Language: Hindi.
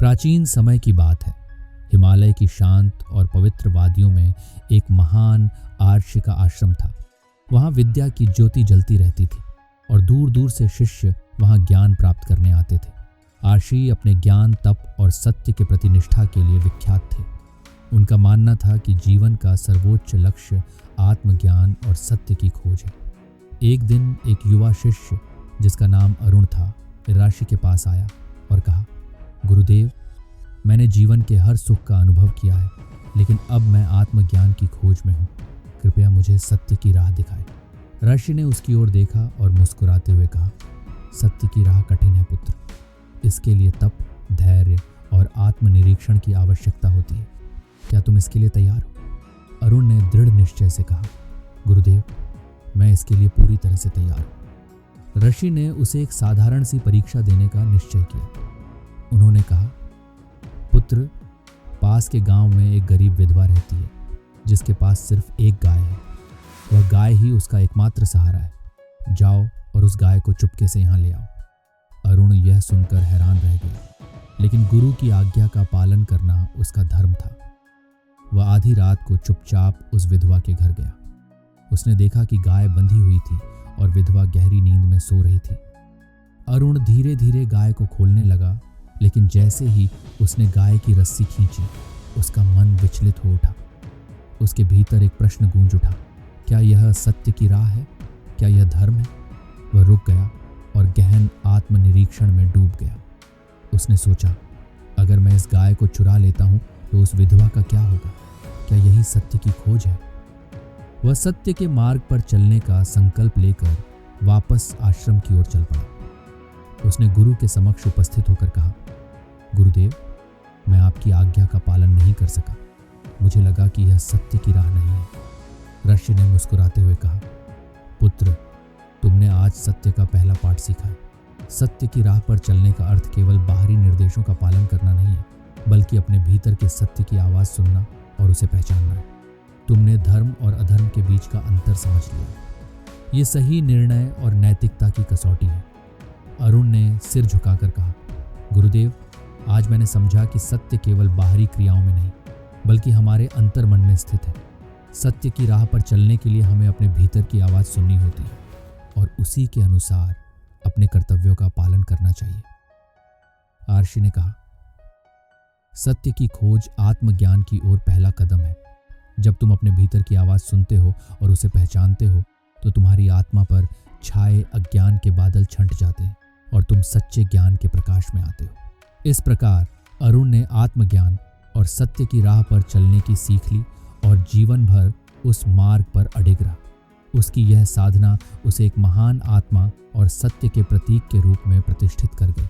प्राचीन समय की बात है। हिमालय की शांत और पवित्र वादियों में एक महान आर्षि का आश्रम था। वहाँ विद्या की ज्योति जलती रहती थी और दूर दूर से शिष्य वहाँ ज्ञान प्राप्त करने आते थे। आर्षि अपने ज्ञान, तप और सत्य के प्रति निष्ठा के लिए विख्यात थे। उनका मानना था कि जीवन का सर्वोच्च लक्ष्य आत्मज्ञान और सत्य की खोज है। एक दिन एक युवा शिष्य जिसका नाम अरुण था, ऋषि के पास आया और कहा, गुरुदेव, मैंने जीवन के हर सुख का अनुभव किया है, लेकिन अब मैं आत्मज्ञान की खोज में हूँ। कृपया मुझे सत्य की राह दिखाएं। ऋषि ने उसकी ओर देखा और मुस्कुराते हुए कहा, सत्य की राह कठिन है पुत्र। इसके लिए तप, धैर्य और आत्मनिरीक्षण की आवश्यकता होती है। क्या तुम इसके लिए तैयार हो? अरुण ने दृढ़ निश्चय से कहा, गुरुदेव, मैं इसके लिए पूरी तरह से तैयार हूँ। ऋषि ने उसे एक साधारण सी परीक्षा देने का निश्चय किया। उन्होंने कहा, पुत्र, पास के गांव में एक गरीब विधवा रहती है जिसके पास सिर्फ एक गाय है। वह गाय ही उसका एकमात्र सहारा है। जाओ और उस गाय को चुपके से यहाँ ले आओ। अरुण यह सुनकर हैरान रह गया, लेकिन गुरु की आज्ञा का पालन करना उसका धर्म था। वह आधी रात को चुपचाप उस विधवा के घर गया। उसने देखा कि गाय बंधी हुई थी और विधवा गहरी नींद में सो रही थी। अरुण धीरे धीरे गाय को खोलने लगा, लेकिन जैसे ही उसने गाय की रस्सी खींची, उसका मन विचलित हो उठा। उसके भीतर एक प्रश्न गूंज उठा, क्या यह सत्य की राह है? क्या यह धर्म है? वह रुक गया और गहन आत्मनिरीक्षण में डूब गया। उसने सोचा, अगर मैं इस गाय को चुरा लेता हूँ तो उस विधवा का क्या होगा? क्या यही सत्य की खोज है? वह सत्य के मार्ग पर चलने का संकल्प लेकर वापस आश्रम की ओर चल पड़ा। उसने गुरु के समक्ष उपस्थित होकर कहा, गुरुदेव, मैं आपकी आज्ञा का पालन नहीं कर सका। मुझे लगा कि यह सत्य की राह नहीं है। ऋषि ने मुस्कुराते हुए कहा, पुत्र, तुमने आज सत्य का पहला पाठ सीखा है। सत्य की राह पर चलने का अर्थ केवल बाहरी निर्देशों का पालन करना नहीं है, बल्कि अपने भीतर के सत्य की आवाज़ सुनना और उसे पहचानना है। तुमने धर्म और अधर्म के बीच का अंतर समझ लिया। ये सही निर्णय और नैतिकता की कसौटी है। अरुण ने सिर झुकाकर कहा, गुरुदेव, आज मैंने समझा कि सत्य केवल बाहरी क्रियाओं में नहीं, बल्कि हमारे अंतर मन में स्थित है। सत्य की राह पर चलने के लिए हमें अपने भीतर की आवाज़ सुननी होती है और उसी के अनुसार अपने कर्तव्यों का पालन करना चाहिए। आर्षि ने कहा, सत्य की खोज आत्मज्ञान की ओर पहला कदम है। जब तुम अपने भीतर की आवाज़ सुनते हो और उसे पहचानते हो, तो तुम्हारी आत्मा पर छाए अज्ञान के बादल छंट जाते हैं और तुम सच्चे ज्ञान के प्रकाश में आते हो। इस प्रकार अरुण ने आत्मज्ञान और सत्य की राह पर चलने की सीख ली और जीवन भर उस मार्ग पर अडिग रहा। उसकी यह साधना उसे एक महान आत्मा और सत्य के प्रतीक के रूप में प्रतिष्ठित कर गई।